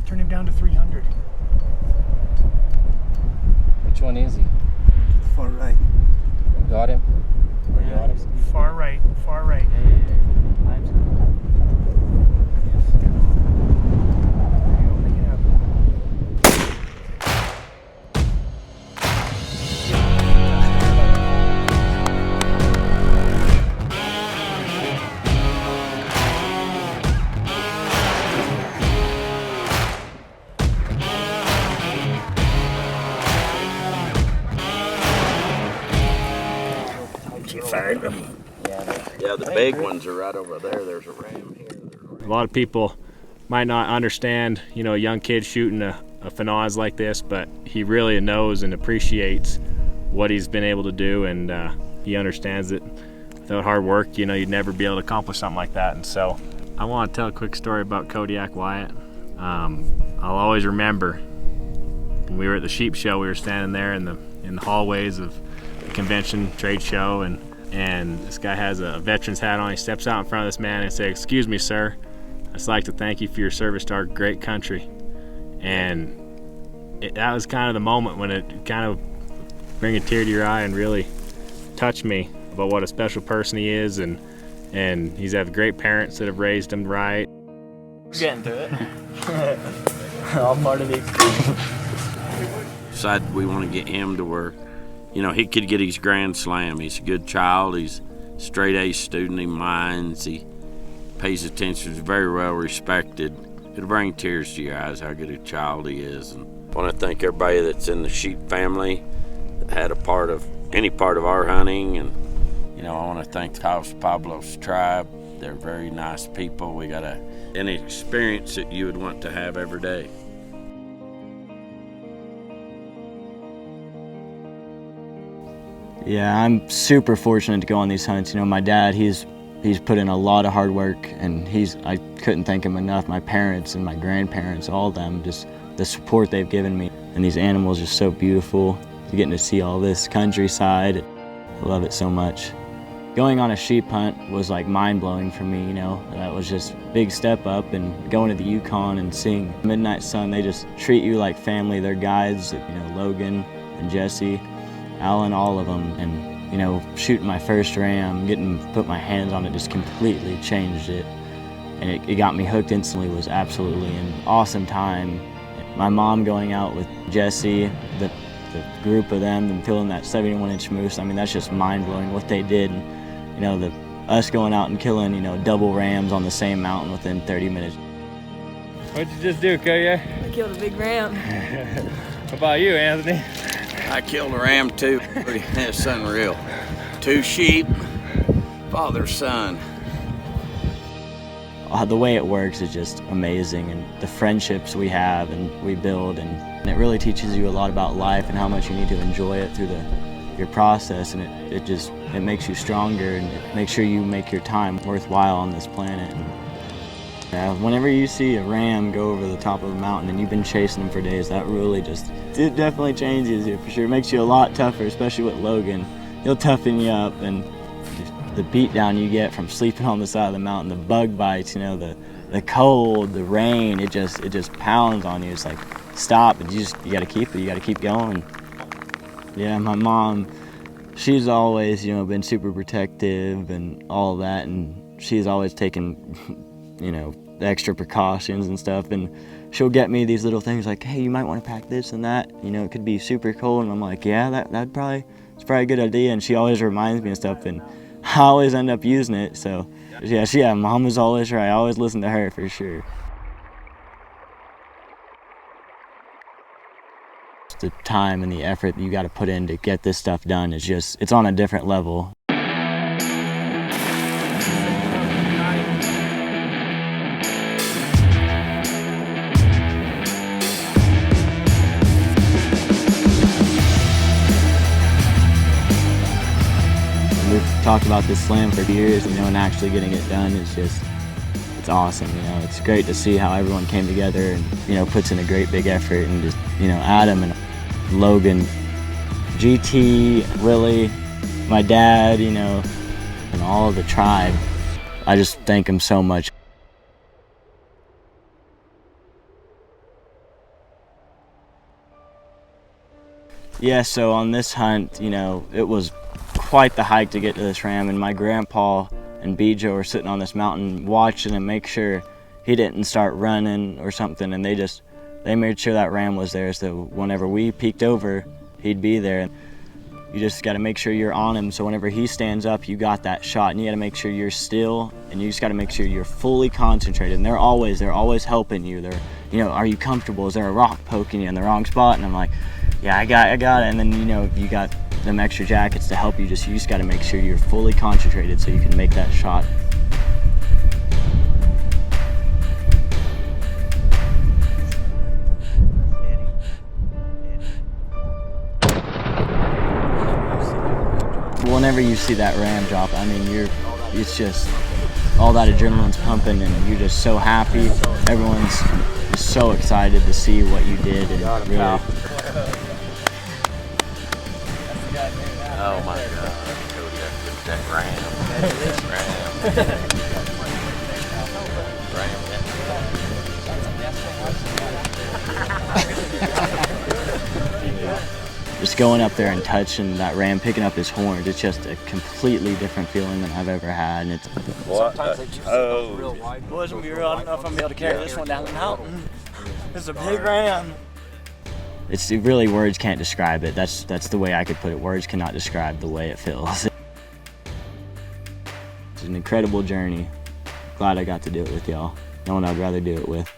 Turn him down to 300. Which one is he? Far right. Got him? Or you got him? Far right, far right. Yeah, the big ones are right over there. There's a ram here. A lot of people might not understand, you know, a young kid shooting a FNAWS like this, but he really knows and appreciates what he's been able to do, and he understands that without hard work, you know, you'd never be able to accomplish something like that. And so I want to tell a quick story about Codyak Wyatt. I'll always remember when we were at the sheep show, we were standing there in the hallways of the convention trade show, and this guy has a veteran's hat on. He steps out in front of this man and says, "Excuse me, sir, I'd just like to thank you for your service to our great country." And that was kind of the moment when it kind of bring a tear to your eye and really touched me about what a special person he is, and he's had great parents that have raised him right. Getting to it. All part of the experience. Decided we want to get him to where, you know, he could get his grand slam. He's a good child. He's a straight A student. He minds. He pays attention. He's very well respected. It'll bring tears to your eyes how good a child he is. And I want to thank everybody that's in the sheep family that had a part of any part of our hunting. And, you know, I want to thank Los Pablos tribe. They're very nice people. We got an experience that you would want to have every day. Yeah, I'm super fortunate to go on these hunts. You know, my dad, he's put in a lot of hard work, and I couldn't thank him enough. My parents and my grandparents, all of them, just the support they've given me. And these animals are so beautiful. Getting to see all this countryside, I love it so much. Going on a sheep hunt was like mind-blowing for me, you know. That was just a big step up, and going to the Yukon and seeing Midnight Sun, they just treat you like family. Their guides, you know, Logan and Jesse, Alan, all of them. And, you know, shooting my first ram, put my hands on it just completely changed it. And it got me hooked instantly. Was absolutely an awesome time. My mom going out with Jesse, the group of them, and killing that 71-inch moose, I mean, that's just mind-blowing what they did. And, you know, us going out and killing, you know, double rams on the same mountain within 30 minutes. What'd you just do, Codyak? I killed a big ram. How about you, Anthony? I killed a ram too. That's unreal. 2 sheep, father, son. The way it works is just amazing, and the friendships we have and we build, and it really teaches you a lot about life and how much you need to enjoy it through your process, and it makes you stronger, and it makes sure you make your time worthwhile on this planet. And whenever you see a ram go over the top of a mountain and you've been chasing them for days, that really it definitely changes you for sure. It makes you a lot tougher, especially with Logan. He'll toughen you up, and the beat down you get from sleeping on the side of the mountain, the bug bites, you know, the cold, the rain, it just pounds on you. It's like, stop, and you gotta keep it, you gotta keep going. Yeah, my mom, she's always, you know, been super protective and all of that, and she's always taken, you know, extra precautions and stuff, and she'll get me these little things like, hey, you might want to pack this and that, you know, it could be super cold, and I'm like, yeah, it's probably a good idea, and she always reminds me of stuff, and I always end up using it. So yeah, Mom was always right. I always listen to her for sure. The time and the effort that you got to put in to get this stuff done is it's on a different level. We've talked about this slam for years, you know, and actually getting it done is it's awesome, you know. It's great to see how everyone came together and, you know, puts in a great big effort, and just, you know, Adam and Logan, GT, Willie, my dad, you know, and all of the tribe. I just thank them so much. Yeah, so on this hunt, you know, it was quite the hike to get to this ram, and my grandpa and Bijo were sitting on this mountain watching him make sure he didn't start running or something, and they made sure that ram was there, so whenever we peeked over, he'd be there. You just got to make sure you're on him, so whenever he stands up, you got that shot, and you got to make sure you're still, and you just got to make sure you're fully concentrated. And they're always helping you. They're, you know, are you comfortable? Is there a rock poking you in the wrong spot? And I'm like, yeah, I got it. And then, you know, you got them extra jackets to help you. You just got to make sure you're fully concentrated so you can make that shot. Whenever you see that ram drop, I mean, it's just all that adrenaline's pumping, and you're just so happy. Everyone's just so excited to see what you did, and really. Oh my God, Codyak, look at that ram. Just going up there and touching that ram, picking up his horns, it's just a completely different feeling than I've ever had. And it's What? Oh. Boys, I don't know if I'm gonna be able to carry this one down the mountain. It's a big ram. It's really, words can't describe it. That's the way I could put it. Words cannot describe the way it feels. It's an incredible journey. Glad I got to do it with y'all. No one I'd rather do it with.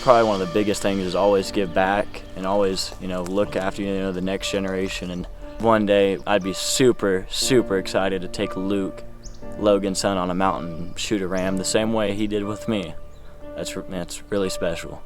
Probably one of the biggest things is always give back and always, you know, look after, you know, the next generation. And one day I'd be super, super excited to take Luke, Logan's son, on a mountain and shoot a ram the same way he did with me. That's really special.